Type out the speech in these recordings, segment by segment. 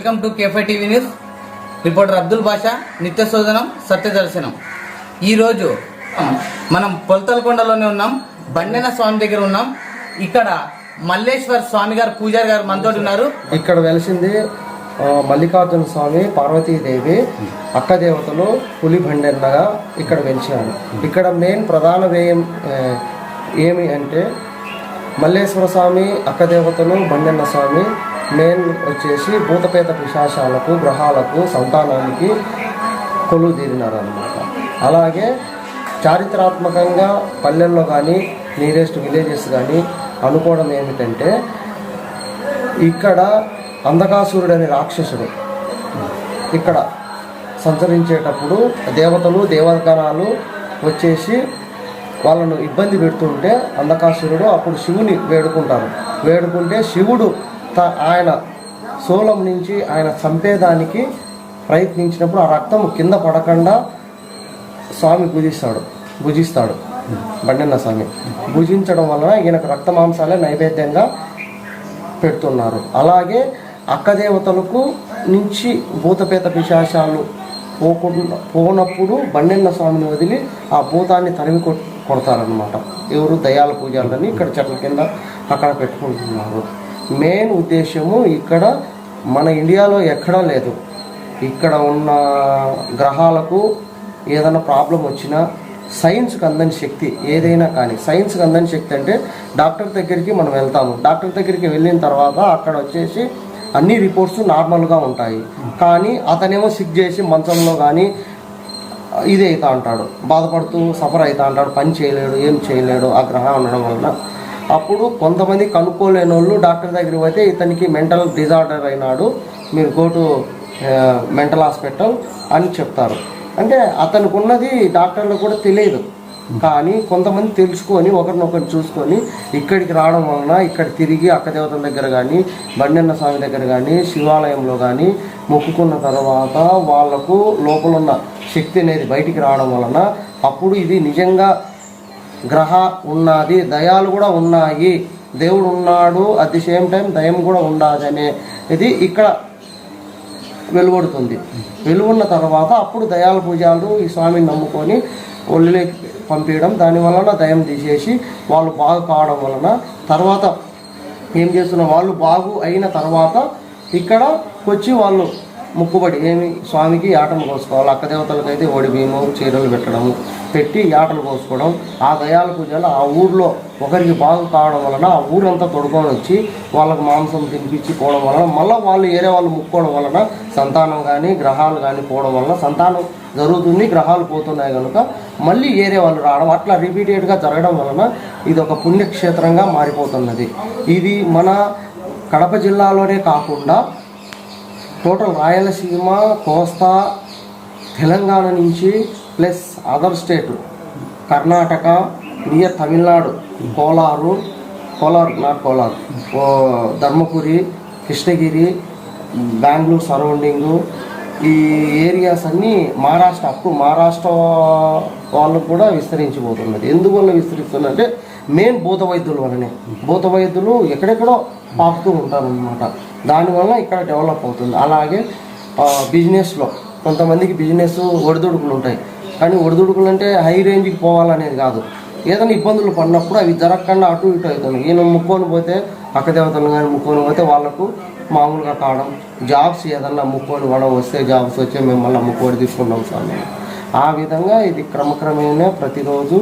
Welcome to కేఫై TV news. Reporter Abdul Basha. నిత్య శోధనం సత్య దర్శనం. ఈరోజు మనం పొలతలకొండలోనే ఉన్నాం. బండెన స్వామి దగ్గర ఉన్నాం. ఇక్కడ మల్లేశ్వర స్వామి గారు పూజారి గారు మనతో ఉన్నారు. ఇక్కడ వెలిసింది మల్లికార్జున స్వామి, పార్వతీదేవి అక్క దేవతలు పులి బండెన్నగా ఇక్కడ వెలిచారు. ఇక్కడ మెయిన్ ప్రధాన వ్యయం ఏమి అంటే మల్లేశ్వర స్వామి, అక్క దేవతలు, బండెన్న స్వామి మెయిన్ వచ్చేసి భూతపేత పిశాచాలకు, గ్రహాలకు, సంతానానికి కొలువు తీరినారు అన్నమాట. అలాగే చారిత్రాత్మకంగా పల్లెల్లో కానీ నియరెస్ట్ విలేజెస్ కానీ అనుకోవడం ఏమిటంటే ఇక్కడ అంధకాసురుడు అనే రాక్షసుడు ఇక్కడ సంచరించేటప్పుడు దేవతలు, దేవగణాలు వచ్చేసి వాళ్ళను ఇబ్బంది పెడుతుంటే అంధకాసురుడు అప్పుడు శివుని వేడుకుంటే శివుడు ఆయన శూలం నుంచి ఆయన చంపేదానికి ప్రయత్నించినప్పుడు ఆ రక్తము కింద పడకుండా స్వామి భుజిస్తాడు బండెన్న స్వామి. భుజించడం వలన ఈయనకు రక్త మాంసాలే నైవేద్యంగా పెడుతున్నారు. అలాగే అక్కదేవతలకు నుంచి భూతపేత పిశాచాలు పోనప్పుడు బండెన్న స్వామిని వదిలి ఆ భూతాన్ని తరిమి కొడతారనమాట. ఎవరు దయాల పూజలని ఇక్కడ చెట్ల కింద అక్కడ పెట్టుకుంటున్నారు. మెయిన్ ఉద్దేశము ఇక్కడ మన ఇండియాలో ఎక్కడా లేదు. ఇక్కడ ఉన్న గ్రహాలకు ఏదైనా ప్రాబ్లం వచ్చినా సైన్స్కి అందని శక్తి ఏదైనా కానీ, సైన్స్కి అందని శక్తి అంటే డాక్టర్ దగ్గరికి మనం వెళ్తాము. డాక్టర్ దగ్గరికి వెళ్ళిన తర్వాత అక్కడ వచ్చేసి అన్ని రిపోర్ట్స్ నార్మల్గా ఉంటాయి. కానీ అతనేమో సిక్ చేసి మంచంలో కానీ ఇది అవుతా అంటాడు, బాధపడుతూ సఫర్ అవుతా అంటాడు, పని చేయలేడు, ఏం చేయలేడు ఆ గ్రహం ఉండడం వలన. అప్పుడు కొంతమంది కనుక్కోలేని వాళ్ళు డాక్టర్ దగ్గరికి పోతే ఇతనికి మెంటల్ డిజార్డర్ అయినాడు, మీరు గో టు మెంటల్ హాస్పిటల్ అని చెప్తారు. అంటే అతనికి ఉన్నది డాక్టర్లకు కూడా తెలియదు. కానీ కొంతమంది తెలుసుకొని ఒకరినొకరు చూసుకొని ఇక్కడికి రావడం వలన ఇక్కడ తిరిగి అక్కదేవతల దగ్గర కానీ, బండెన్న స్వామి దగ్గర కానీ, శివాలయంలో కానీ మొక్కుకున్న తర్వాత వాళ్లకు లోపల ఉన్న శక్తి అనేది బయటికి రావడం వలన అప్పుడు ఇది నిజంగా గ్రహ ఉన్నది, దయాలు కూడా ఉన్నాయి, దేవుడు ఉన్నాడు, అట్ ది సేమ్ టైం దయం కూడా ఉన్నది అనేది ఇక్కడ వెలువడుతుంది. వెలువన్న తర్వాత అప్పుడు దయాల పూజలు ఈ స్వామిని నమ్ముకొని ఒళ్ళులోకి పంపించడం, దాని వలన దయం తీసేసి వాళ్ళు బాగు కావడం వలన తర్వాత ఏం చేస్తున్న వాళ్ళు బాగు అయిన తర్వాత ఇక్కడ వచ్చి వాళ్ళు ముక్కుబడి ఏమి స్వామికి యాటలు కోసుకోవాలి. అక్కదేవతలకు అయితే ఒడి బియ్యము, చీరలు పెట్టడము పెట్టి యాటలు కోసుకోవడం. ఆ దయాల పూజలు ఆ ఊర్లో ఒకరికి బాగు కావడం వలన ఆ ఊరంతా తొడుకొని వచ్చి వాళ్ళకు మాంసం తినిపించి పోవడం వలన మళ్ళీ వాళ్ళు ఏరే వాళ్ళు ముక్కోవడం వలన సంతానం కానీ గ్రహాలు కానీ పోవడం వలన సంతానం జరుగుతుంది, గ్రహాలు పోతున్నాయి కనుక మళ్ళీ ఏరే వాళ్ళు రావడం, అట్లా రిపీటెడ్గా జరగడం వలన ఇది ఒక పుణ్యక్షేత్రంగా మారిపోతున్నది. ఇది మన కడప జిల్లాలోనే కాకుండా టోటల్ రాయలసీమ, కోస్తా, తెలంగాణ నుంచి plus other state Karnataka, near Tamil Nadu, Kolar Dharmapuri, Krishnagiri, Bengaluru surrounding ఈ ఏరియాస్ అన్నీ మహారాష్ట్ర వాళ్ళకు కూడా విస్తరించిపోతున్నది. ఎందువల్ల విస్తరిస్తుందంటే మెయిన్ భూత వైద్యుల వల్లనే. భూత వైద్యులు ఎక్కడెక్కడో పాకుతూ ఉంటారనమాట. దానివల్ల ఇక్కడ డెవలప్ అవుతుంది. అలాగే బిజినెస్లో కొంతమందికి బిజినెస్ ఒడిదుడుకులు ఉంటాయి. కానీ ఒడిదుడుకులు అంటే హై రేంజ్కి పోవాలనేది కాదు. ఏదైనా ఇబ్బందులు పడినప్పుడు అవి జరగకుండా అటు ఇటు అవుతుంది. ఈయన ముక్కొని పోతే అక్కదేవతలు కానీ ముక్కొని పోతే వాళ్ళకు మామూలుగా కావడం, జాబ్స్ ఏదన్నా ముక్కొని వడ వస్తే జాబ్స్ వచ్చే మేము మళ్ళీ ముక్కోడి తీసుకుంటాం స్వామి. ఆ విధంగా ఇది క్రమక్రమేణా ప్రతిరోజు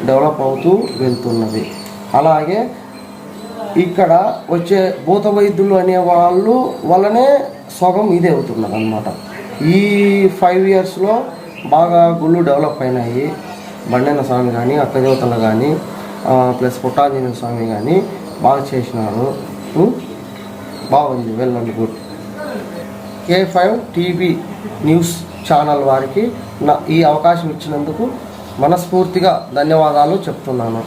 డెవలప్ అవుతూ వెళ్తున్నది. అలాగే ఇక్కడ వచ్చే భూత వైద్యులు అనే వాళ్ళు వల్లనే సగం ఇదే అవుతున్నది అన్నమాట. ఈ 5 yearsలో బాగా గుళ్ళు డెవలప్ అయినాయి. బండెన్న స్వామి కానీ, అక్కదేవతలు కానీ, ప్లస్ పుట్టాంజనేయ స్వామి కానీ బాగా చేసినారు. బాగుంది, well and good. K5 TV news channel వారికి ఈ అవకాశం ఇచ్చినందుకు మనస్ఫూర్తిగా ధన్యవాదాలు చెప్తున్నాను.